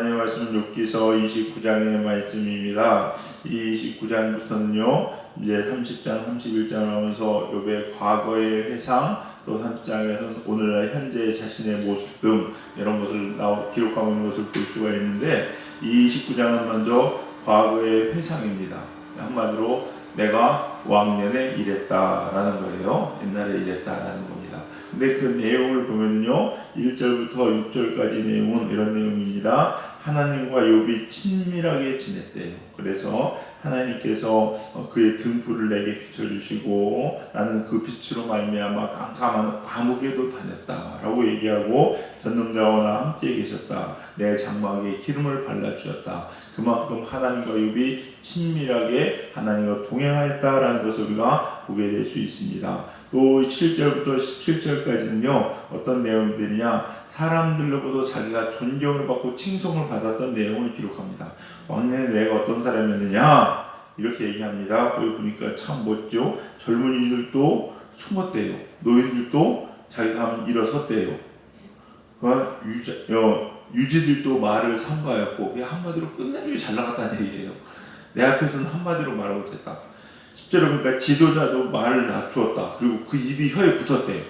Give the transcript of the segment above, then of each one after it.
하나님의 말씀은 욥기서 29장의 말씀입니다. 이 29장부터는요 이제 30장, 31장을 하면서 욥의 과거의 회상, 또 30장에서는 오늘날 현재 자신의 모습 등 이런 것을 기록하고 있는 것을 볼 수가 있는데, 이 29장은 먼저 과거의 회상입니다. 한마디로 내가 왕년에 이랬다라는 거예요. 옛날에 이랬다라는 겁니다. 근데 그 내용을 보면요 1절부터 6절까지 내용은 이런 내용입니다. 하나님과 욥이 친밀하게 지냈대요. 그래서 하나님께서 그의 등불을 내게 비춰주시고 나는 그 빛으로 말미암아 깜깜한 암흑에도 다녔다라고 얘기하고, 전능자와 함께 계셨다. 내 장막에 기름을 발라주셨다. 그만큼 하나님과 욥이 친밀하게 하나님과 동행하였다라는 것을 우리가 보게 될 수 있습니다. 또 7절부터 17절까지는요 어떤 내용들이냐, 사람들로부터 자기가 존경을 받고 칭송을 받았던 내용을 기록합니다. 왕년에 내가 어떤 사람이었느냐 이렇게 얘기합니다. 거기 보니까 참 멋져. 젊은이들도 숨었대요. 노인들도 자기가 일어섰대요. 유지들도 말을 삼가했고, 그게 한마디로 끝내주기 잘 나갔다는 얘기예요. 내 앞에서는 한마디로 말을 못했다. 10절에 보니까 지도자도 말을 낮추었다. 그리고 그 입이 혀에 붙었대요.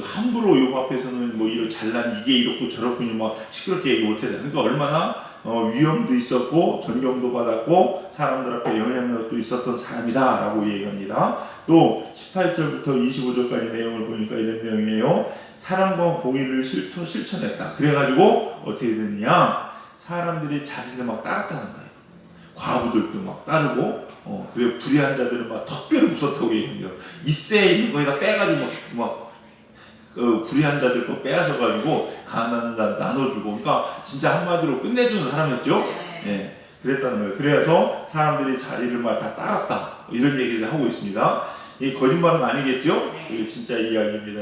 함부로 욥 앞에서는 뭐 이런 잘난 이게 이렇고 저렇고 막 시끄럽게 얘기 못했다. 그러니까 얼마나 위엄도 있었고 존경도 받았고 사람들 앞에 영향력도 있었던 사람이다 라고 얘기합니다. 또 18절부터 25절까지 내용을 보니까 이런 내용이에요. 사랑과 공의를 실천했다. 그래가지고 어떻게 됐느냐, 사람들이 자기를 막 따랐다는 거예요. 과부들도 막 따르고, 그리고 불의한 자들은 막 특별히 무섭다고 얘기합니다. 이세에 있는 거에다 빼가지고 그 불의한 자들 거 빼앗아가지고 가난한 자 나눠주고, 그러니까 진짜 한마디로 끝내주는 사람이었죠. 예, 그랬다는 거예요. 그래서 사람들이 자리를 막 다 따랐다 이런 얘기를 하고 있습니다. 이 거짓말은 아니겠죠? 이게 진짜 이야기입니다.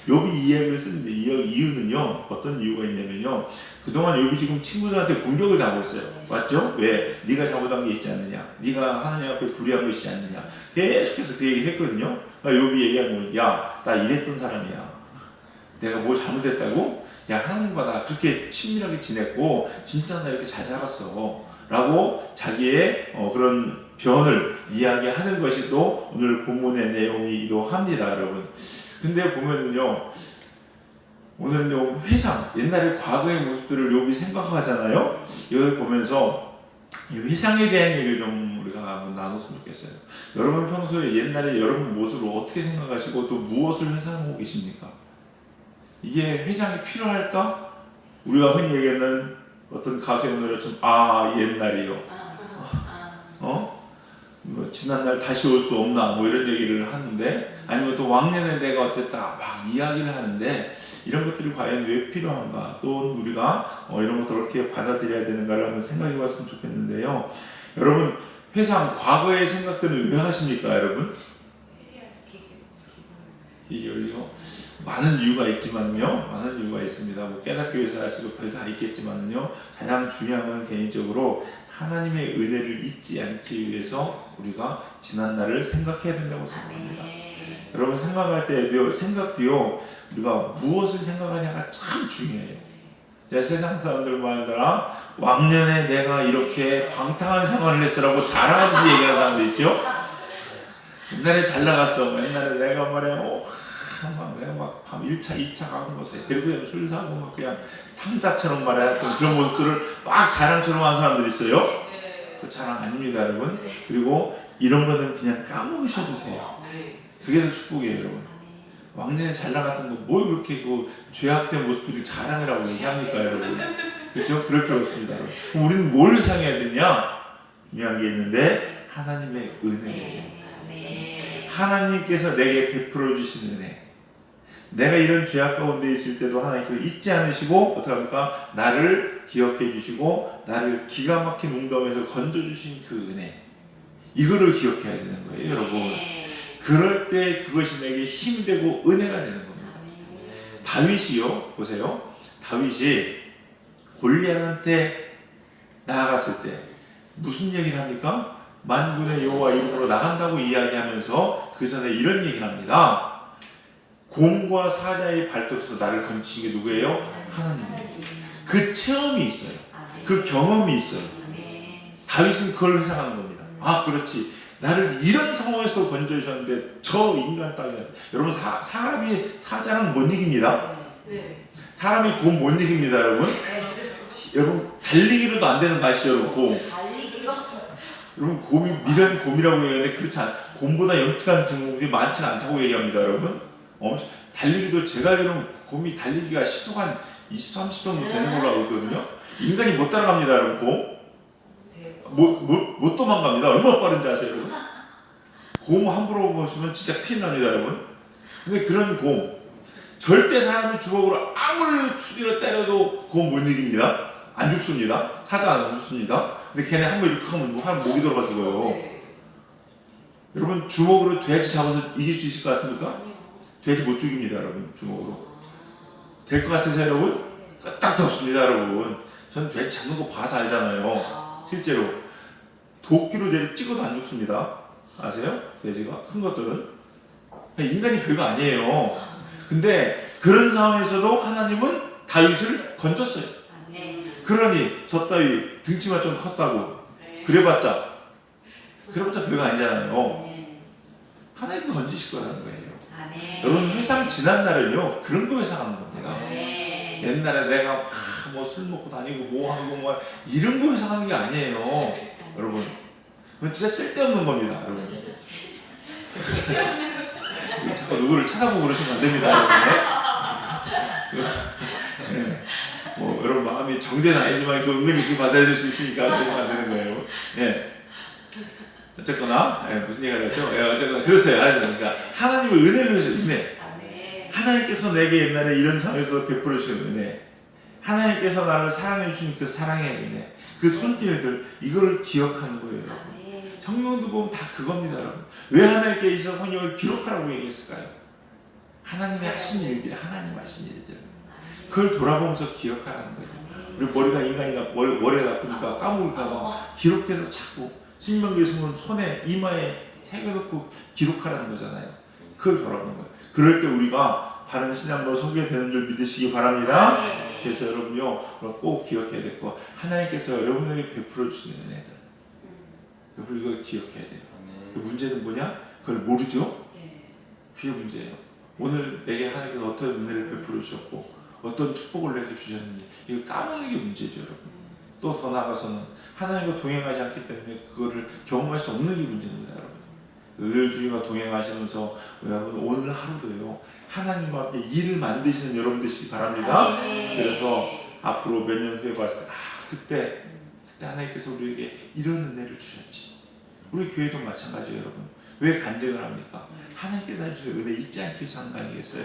욥이 이 이야기를 쓰는데 이유는요 어떤 이유가 있냐면요, 그동안 욥이 지금 친구들한테 공격을 당하고 있어요. 맞죠? 왜? 네가 잘못한 게 있지 않느냐, 네가 하나님 앞에 불의한 것이지 않느냐, 계속해서 그 얘기를 했거든요. 그러니까 욥이 얘기하는 거는, 야, 나 이랬던 사람이야. 내가 뭘 잘못했다고? 야, 하나님과 나 그렇게 친밀하게 지냈고 진짜 나 이렇게 잘 살았어 라고 자기의 그런 변을 이야기하는 것이 또 오늘 본문의 내용이기도 합니다, 여러분. 근데 보면은요 오늘은요 회상, 옛날의 과거의 모습들을 욥이 생각하잖아요. 이걸 보면서 이 회상에 대한 얘기를 좀 우리가 한번 나눴으면 좋겠어요. 여러분 평소에 옛날에 여러분 모습을 어떻게 생각하시고 또 무엇을 회상하고 계십니까? 이게 회상이 필요할까? 우리가 흔히 얘기하는 어떤 가수의 노래처럼 옛날이요. 뭐 지난날 다시 올 수 없나 뭐 이런 얘기를 하는데, 아니면 또 왕년에 내가 어땠다 막 이야기를 하는데, 이런 것들이 과연 왜 필요한가, 또 우리가 이런 것들을 어떻게 받아들여야 되는가를 한번 생각해 봤으면 좋겠는데요. 여러분 회상, 과거의 생각들을 왜 하십니까 여러분? 이요 많은 이유가 있지만요, 많은 이유가 있습니다. 뭐 깨닫기 위해서 할 수도 다 있겠지만요, 가장 중요한 건 개인적으로 하나님의 은혜를 잊지 않기 위해서 우리가 지난날을 생각해야 된다고 생각합니다. 여러분 생각할 때도요, 생각도요, 우리가 무엇을 생각하냐가 참 중요해요. 세상 사람들 말더라 왕년에 내가 이렇게 방탕한 생활을 했으라고 자랑하듯이 얘기하는 사람들 있죠. 옛날에 잘 나갔어. 옛날에 내가 말이야 내가 막 밤 1차, 2차 가는 곳에 그리고 그냥 술 사고 막 그냥 탕자처럼 말했던 그런 모습들을 막 자랑처럼 하는 사람들이 있어요. 그 자랑 아닙니다, 여러분. 그리고 이런 거는 그냥 까먹으셔도 돼요. 그게 더 축복이에요, 여러분. 왕년에 잘 나갔던 거 뭘 그렇게 그 죄악된 모습들을 자랑이라고 얘기합니까, 여러분? 그렇죠? 그럴 필요 없습니다, 여러분. 그럼 우리는 뭘 회상해야 되냐? 중요한 게 있는데, 하나님의 은혜예요. 하나님께서 내게 베풀어 주신 은혜. 내가 이런 죄악 가운데 있을 때도 하나님께서 잊지 않으시고 어떻게 합니까? 나를 기억해 주시고 나를 기가 막힌 웅덩이에서 건져 주신 그 은혜, 이거를 기억해야 되는 거예요, 여러분. 그럴 때 그것이 내게 힘이 되고 은혜가 되는 겁니다. 다윗이요, 보세요. 다윗이 골리앗한테 나아갔을 때 무슨 얘기를 합니까? 만군의 여호와 이름으로 나간다고 이야기하면서 그 전에 이런 얘기를 합니다. 곰과 사자의 발톱에서 나를 건지신 게 누구예요? 하나님이에요. 그 체험이 있어요. 그 경험이 있어요. 다윗은 그걸 회상하는 겁니다. 아, 그렇지. 나를 이런 상황에서 건져주셨는데 저 인간 땅에 여러분 사람이 사자랑 못 이깁니다. 사람이 곰 못 이깁니다, 여러분. 여러분 달리기로도 안 되는 맛이에요, 여러분. 곰. 여러분 곰이 미련 곰이라고 얘기하는데 그렇지 않. 곰보다 영특한 종목이 많지 않다고 얘기합니다, 여러분. 달리기도 제가 알기로는 곰이 달리기가 시속 한 20, 30 정도 되는 걸로 알고 있거든요. 인간이 못 따라갑니다, 여러분. 곰. 못 도망갑니다. 얼마나 빠른지 아세요, 여러분? 곰 함부로 보시면 진짜 큰일 납니다, 여러분. 근데 그런 곰 절대 사람을 주먹으로 아무리 투지를 때려도 곰 못 이깁니다. 안 죽습니다. 사자 안 죽습니다. 근데 걔네 한번 이렇게 하면 한 목이 들어가 죽어요. 여러분 주먹으로 돼지 잡아서 이길 수 있을 것 같습니까? 돼지 못 죽입니다, 여러분. 주먹으로 될 것 같으세요, 여러분? 끄떡도 없습니다, 여러분. 전 돼지 잡는 거 봐서 알잖아요. 실제로 도끼로 내려 찍어도 안 죽습니다. 아세요? 돼지가 큰 것들은 인간이 별거 아니에요. 근데 그런 상황에서도 하나님은 다윗을 건졌어요. 그러니 저 따위 등치가 좀 컸다고 그래봤자 별거 아니잖아요. 하나님도 건지실 거라는 거예요. 여러분 회상 지난 날은요 그런 거 회상하는 겁니다. 옛날에 내가 뭐 술 먹고 다니고 뭐 하고 뭐 이런 거 회상하는 게 아니에요. 여러분 그건 진짜 쓸데없는 겁니다. 여러분 자꾸 누구를 쳐다보고 그러시면 안 됩니다. 네. 뭐 여러분 마음이 정죄는 아니지만 그 은근히 그렇게 받아들일 수 있으니까 그러면 안 되는 거예요. 네. 어쨌거나 무슨 얘기가 됐죠? 어쨌거나 그랬어요. 그러니까 하나님의 은혜를 위해서 은혜. 하나님께서 내게 옛날에 이런 상황에서 베풀어 주신 은혜. 하나님께서 나를 사랑해 주신 그 사랑의 은혜. 그 손길들 이거를 기억하는 거예요. 여러분. 성경도 보면 다 그겁니다, 여러분. 왜 하나님께 있어서 성경을 기록하라고 얘기했을까요? 하나님이 하신 일들, 하나님 하신 일들. 그걸 돌아보면서 기억하라는 거예요. 우리 머리가 인간이가 머리가 나쁘니까 까먹을까봐 기록해서 자꾸 신명기에서 보면 손에 이마에 새겨놓고 기록하라는 거잖아요. 그걸 돌아보는 거예요. 그럴 때 우리가 바른 신앙으로 서게 되는 줄 믿으시기 바랍니다. 그래서 여러분요 꼭 기억해야 될 거 하나님께서 여러분에게 베풀어 주시는 은혜들. 여러분 이걸 기억해야 돼요. 그 문제는 뭐냐? 그걸 모르죠? 그게 문제예요. 오늘 내게 하나님께서 어떤 은혜를 베풀어 주셨고 어떤 축복을 내게 주셨는지 이걸 까먹는 게 문제죠, 여러분. 또 더 나아가서는 하나님과 동행하지 않기 때문에 그거를 경험할 수 없는 게 문제입니다, 여러분. 늘 주님과 동행하시면서 여러분 오늘 하루도요 하나님과 함께 일을 만드시는 여러분 되시기 바랍니다. 그래서 앞으로 몇 년 후에 봤을 때 그때 하나님께서 우리에게 이런 은혜를 주셨지. 우리 교회도 마찬가지예요, 여러분. 왜 간증을 합니까? 하나님께서 주신 은혜 잊지 않기 위해서 하는 거 아니겠어요?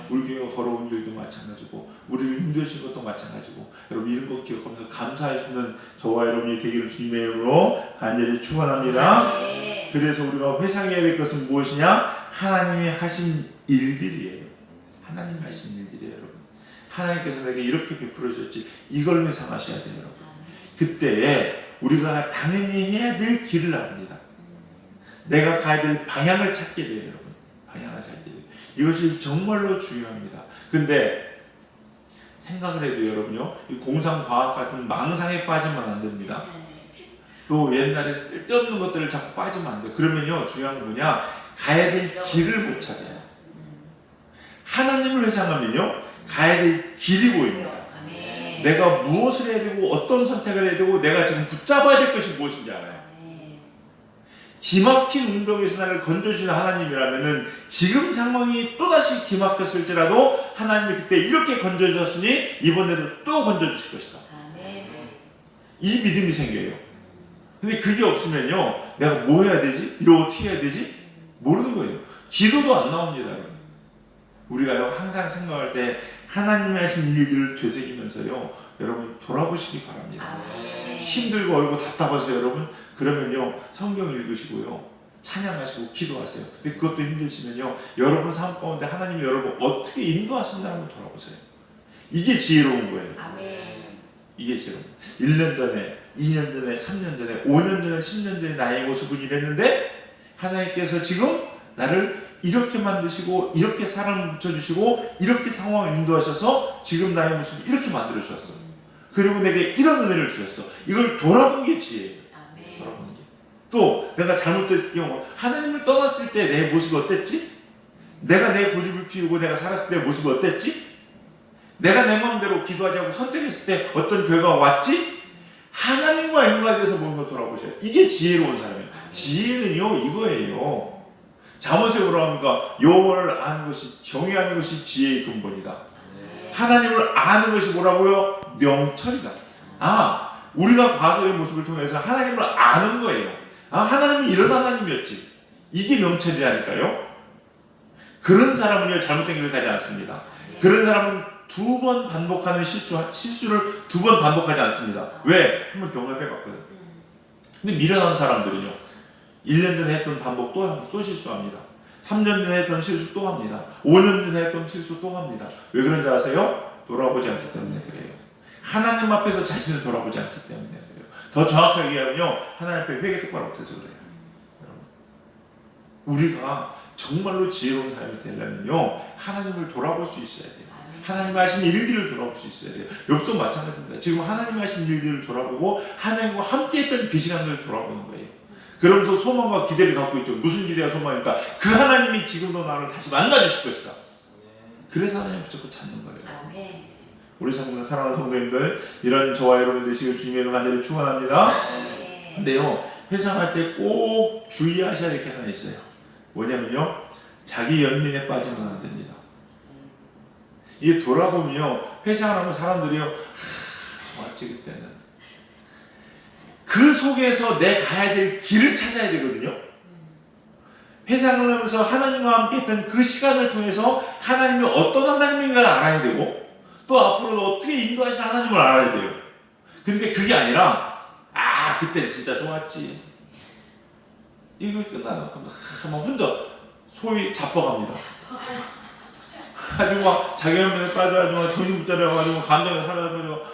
우리 교회가 걸어온 길도 마찬가지고 우리를 인도해 주신 것도 마찬가지고 여러분 이런 거 기억하면서 감사해주는 저와 여러분이 되기를 주님의 이름으로 간절히 축원합니다. 그래서 우리가 회상해야 될 것은 무엇이냐? 하나님이 하신 일들이에요. 하나님이 하신 일들이에요, 여러분. 하나님께서 내게 이렇게 베풀어 주셨지. 이걸 회상하셔야 돼요, 여러분. 그때에 우리가 당연히 해야 될 길을 압니다. 내가 가야 될 방향을 찾게 돼요, 여러분. 방향을 찾게 돼요. 이것이 정말로 중요합니다. 근데 생각을 해도 여러분요, 이 공상과학 같은 망상에 빠지면 안 됩니다. 또 옛날에 쓸데없는 것들을 자꾸 빠지면 안 돼요. 그러면요, 중요한 건 뭐냐? 가야 될 길을 못 찾아요. 하나님을 회상하면요, 가야 될 길이 보입니다. 내가 무엇을 해야 되고 어떤 선택을 해야 되고 내가 지금 붙잡아야 될 것이 무엇인지 알아요. 기막힌 운동에서 나를 건져주신 하나님이라면은 지금 상황이 또다시 기막혔을지라도 하나님이 그때 이렇게 건져주셨으니 이번에도 또 건져주실 것이다. 이 믿음이 생겨요. 근데 그게 없으면요 내가 뭐 해야 되지? 이거 어떻게 해야 되지? 모르는 거예요. 기도도 안 나옵니다. 우리가요 항상 생각할 때 하나님이 하신 일들을 되새기면서요 여러분 돌아보시기 바랍니다. 힘들고 어렵고 답답하세요, 여러분? 그러면요 성경 읽으시고요 찬양하시고 기도하세요. 근데 그것도 힘드시면요 여러분 삶 가운데 하나님이 여러분 어떻게 인도하신다 한번 돌아보세요. 이게 지혜로운 거예요. 이게 지혜로운 거예요. 1년 전에 2년 전에 3년 전에 5년 전에 10년 전에 나의 모습은 이랬는데 하나님께서 지금 나를 이렇게 만드시고 이렇게 사람을 붙여주시고 이렇게 상황을 인도하셔서 지금 나의 모습을 이렇게 만들어주셨어요. 그리고 내게 이런 은혜를 주셨어. 이걸 돌아보는 게 지혜예요. 돌아보는 게. 또 내가 잘못됐을 경우 하나님을 떠났을 때 내 모습이 어땠지? 내가 내 고집을 피우고 내가 살았을 때 모습이 어땠지? 내가 내 마음대로 기도하지 않고 선택했을 때 어떤 결과가 왔지? 하나님과 연관돼서 보는 걸 돌아보셔요. 이게 지혜로운 사람이에요. 지혜는요 이거예요. 잠언에 뭐라 합니까? 여호와를 아는 것이, 경외하는 것이 지혜의 근본이다. 하나님을 아는 것이 뭐라고요? 명철이다. 우리가 과거의 모습을 통해서 하나님을 아는 거예요. 하나님은 이런 하나님이었지. 이게 명철이라니까요. 그런 사람은요 잘못된 길을 가지 않습니다. 그런 사람은 두 번 반복하는 실수를 두 번 반복하지 않습니다. 왜? 한번 경험해봤거든. 근데 미련한 사람들은요 1년 전에 했던 반복 또 실수합니다. 3년 전에 했던 실수 또 합니다. 5년 전에 했던 실수 또 합니다. 왜 그런지 아세요? 돌아보지 않기 때문에 그래요. 하나님 앞에서 자신을 돌아보지 않기 때문에 그래요. 더 정확하게 얘기하면요 하나님 앞에 회개 똑바로 못해서 그래요. 우리가 정말로 지혜로운 사람이 되려면요 하나님을 돌아볼 수 있어야 돼요. 하나님 하신 일들을 돌아볼 수 있어야 돼요. 욥도 마찬가지입니다. 지금 하나님 하신 일들을 돌아보고 하나님과 함께 했던 그 시간들을 돌아보는 거예요. 그러면서 소망과 기대를 갖고 있죠. 무슨 기대와 소망입니까? 그 하나님이 지금도 나를 다시 만나주실 것이다. 그래서 하나님 붙잡고 찾는 거예요. 우리 사랑하는 성도님들, 이런 저와 여러분 되시길 주님의 간절히 축원합니다. 근데요 회상할 때 꼭 주의하셔야 될 게 하나 있어요. 뭐냐면요 자기 연민에 빠지면 안 됩니다. 이게 돌아보면요 회상을 하면 사람들이요 좋았지 그때는. 그 속에서 내 가야 될 길을 찾아야 되거든요. 회상을 하면서 하나님과 함께 했던 그 시간을 통해서 하나님이 어떤 하나님인가를 알아야 되고 또 앞으로도 어떻게 인도하실 하나님을 알아야 돼요. 근데 그게 아니라 그때 진짜 좋았지. 이거 끝나고 막 혼자 소위 자뻑합니다. 아주 막 자기 연민에 빠져가지고 정신 못 차려가지고 감정에 사라져가지고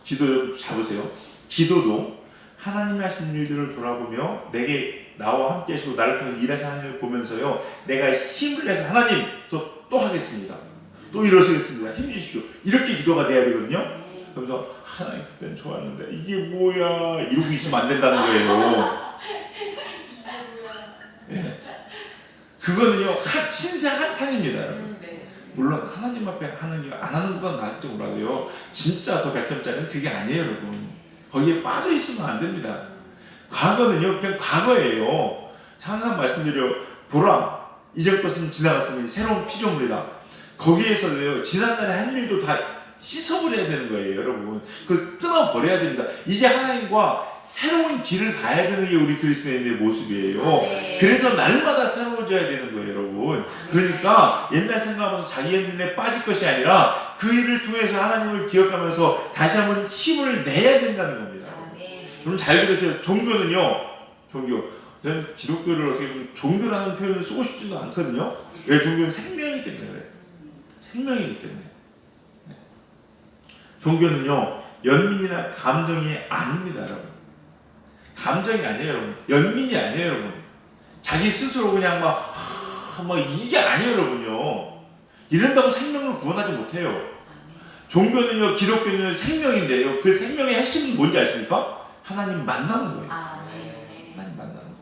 기도 잡으세요. 기도도 하나님이 하신 일들을 돌아보며 내게 나와 함께 하시고 나를 통해서 일하시는 하나님을 보면서요 내가 힘을 내서 하나님 또 하겠습니다. 또 일어서겠습니다. 힘 주십시오. 이렇게 기도가 돼야 되거든요. 그러면서 하나님 그때는 좋았는데 이게 뭐야 이러고 있으면 안 된다는 거예요. 네. 그거는요 신세 한탄입니다. 물론 하나님 앞에 하는 게 안 하는 건 나을지 몰라도요 진짜 더 100점짜리는 그게 아니에요 여러분. 거기에 빠져 있으면 안 됩니다. 과거는요 그냥 과거예요. 항상 말씀드려 보라 이전 것은 지나갔으니 새로운 피조물이다. 거기에서도요 지난날에 한 일도 다 씻어버려야 되는 거예요 여러분. 그걸 끊어버려야 됩니다. 이제 하나님과 새로운 길을 가야 되는 게 우리 그리스도인의 모습이에요. 그래서 날마다 새로워져야 되는 거예요 여러분. 그러니까 옛날 생각하면서 자기 연민에 빠질 것이 아니라 그 일을 통해서 하나님을 기억하면서 다시 한번 힘을 내야 된다는 겁니다. 여러분 잘 들으세요. 종교는요 저는 기독교를 어떻게 보면 종교라는 표현을 쓰고 싶지도 않거든요. 왜? 종교는 생명이기 때문에 그래요. 생명이기 때문에. 종교는요 연민이나 감정이 아닙니다 여러분. 감정이 아니에요 여러분. 연민이 아니에요 여러분. 자기 스스로 그냥 막 이게 아니에요 여러분요. 이런다고 생명을 구원하지 못해요. 종교는요 기독교는 생명인데요 그 생명의 핵심은 뭔지 아십니까? 하나님 만나는 거예요. 하나님 만나는 거.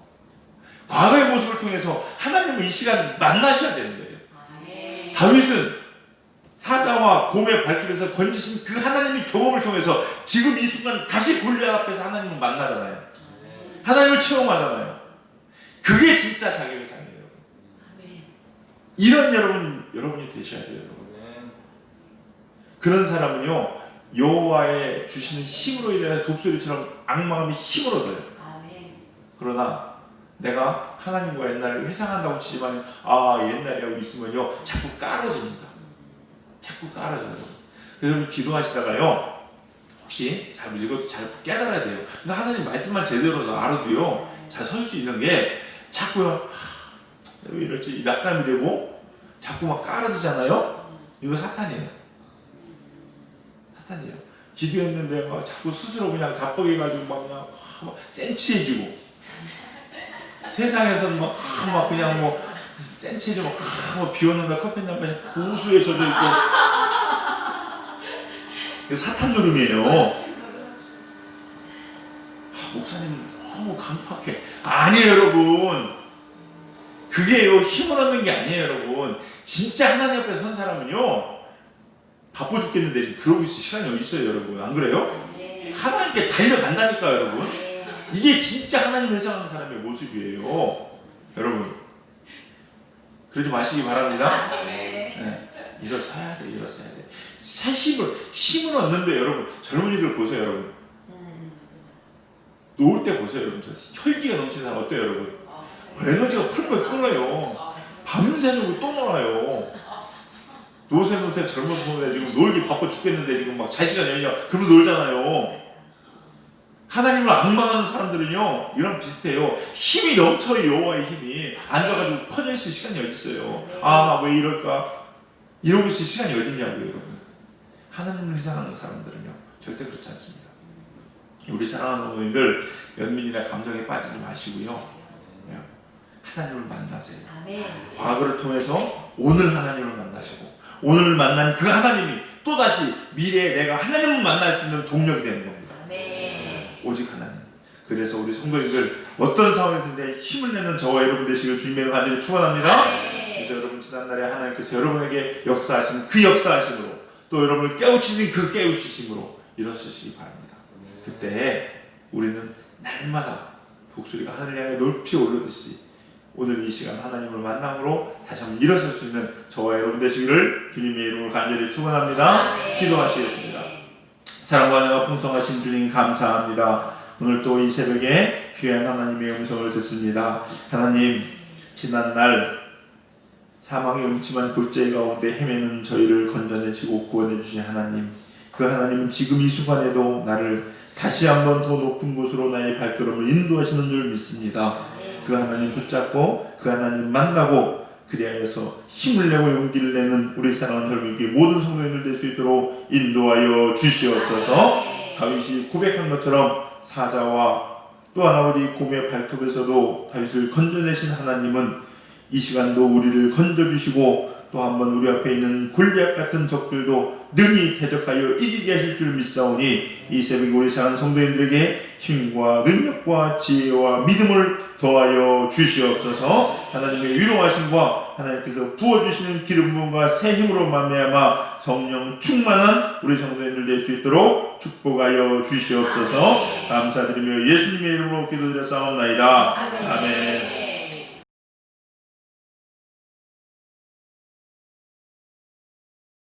과거의 모습을 통해서 하나님을 이 시간 만나셔야 되는 거예요. 다윗은 사자와 곰의 발길에서 건지신 그 하나님의 경험을 통해서 지금 이 순간 다시 골리앗 앞에서 하나님을 만나잖아요. 하나님을 체험하잖아요. 그게 진짜 자기 회상이에요. 이런 여러분이 되셔야 돼요. 여러분. 그런 사람은요 여호와의 주시는 힘으로 인해 독수리처럼 악마음이 힘을 얻어요. 그러나 내가 하나님과 옛날을 회상한다고 치지만 옛날에 여기 있으면요 자꾸 깔아집니다. 자꾸 깔아져요. 그래서 기도하시다가요 혹시 이것도 잘 깨달아야 돼요. 근데 하나님 말씀만 제대로 알아도요 잘 설 수 있는 게 자꾸요 왜 이럴지 낙담이 되고 자꾸 막 깔아지잖아요. 이거 사탄이에요. 기도했는데 막 자꾸 스스로 그냥 자뻑해가지고 막 센치해지고 세상에서는 막 그냥 센치해지고 비 오는다 커피 한 잔 마시고 구수에 젖어 있고 이거 사탄 노름이에요. 목사님 너무 강팍해. 아니에요 여러분. 그게요 힘을 얻는 게 아니에요 여러분. 진짜 하나님 앞에 선 사람은요 바빠 죽겠는데 지금 그러고 있을 시간이 어디 있어요 여러분. 안 그래요? 하나님께 달려간다니까요 여러분. 이게 진짜 하나님을 회상하는 사람의 모습이에요 여러분. 그러지 마시기 바랍니다. 네. 일어서야 돼. 일어서야 돼. 새 힘을 얻는데 여러분 젊은이들 보세요 여러분. 놓을 때 보세요 여러분. 저 혈기가 넘치는 사람 어때요 여러분? 에너지가 펄펄 끓어요. 밤새누고 또 놀아요. 노세 젊은 손에 지금 놀기 바빠 죽겠는데 지금 막 잘 시간이 아니냐 그러면 놀잖아요. 하나님을 앙망하는 사람들은요 이런 비슷해요. 힘이 넘쳐요. 여호와의 힘이 앉아가지고 퍼져있을 시간이 어디 있어요. 아 나 왜 이럴까 이러고 있을 시간이 어디 있냐고요 여러분. 하나님을 회상하는 사람들은요 절대 그렇지 않습니다. 우리 사랑하는 성도님들 연민이나 감정에 빠지지 마시고요 하나님을 만나세요. 과거를 통해서 오늘 하나님을 만나시고 오늘 만난 그 하나님이 또다시 미래에 내가 하나님을 만날 수 있는 동력이 되는 겁니다. 오직 하나님. 그래서 우리 성도님들 어떤 상황에서든 힘을 내는 저와 여러분 되시길 주님의 간절히 축원합니다. 그래서 여러분 지난날에 하나님께서 여러분에게 역사하신 그 역사하심으로 또 여러분을 깨우치신 그 깨우치심으로 일어서시기 바랍니다. 그때 우리는 날마다 독수리가 하늘 향해 높이 오르듯이 오늘 이 시간 하나님을 만남으로 다시 한번 일어설 수 있는 저와 여러분 되시기를 주님의 이름으로 간절히 축원합니다. 기도하시겠습니다. 사랑과 은혜가 풍성하신 주님 감사합니다. 오늘 또 이 새벽에 귀한 하나님의 음성을 듣습니다. 하나님 지난날 사망의 음침한 골짜기 가운데 헤매는 저희를 건져내시고 구원해 주신 하나님, 그 하나님은 지금 이 순간에도 나를 다시 한번 더 높은 곳으로 나의 발걸음을 인도하시는 줄 믿습니다. 그 하나님 붙잡고 그 하나님 만나고 그리하여서 힘을 내고 용기를 내는 우리 사랑하는 젊은이 모든 성도님들 될 수 있도록 인도하여 주시옵소서. 다윗이 고백한 것처럼 사자와 또한 아버지 곰의 발톱에서도 다윗을 건져내신 하나님은 이 시간도 우리를 건져주시고 또 한번 우리 앞에 있는 골리앗 같은 적들도 능히 대적하여 이기게 하실 줄 믿사오니 이 새벽에 우리 사랑하는 성도님들에게 힘과 능력과 지혜와 믿음을 더하여 주시옵소서. 하나님의 위로하심과 하나님께서 부어주시는 기름 부음과 새 힘으로 말미암아 성령 충만한 우리 성도님들 될 수 있도록 축복하여 주시옵소서. 감사드리며 예수님의 이름으로 기도드렸사옵나이다. 아멘.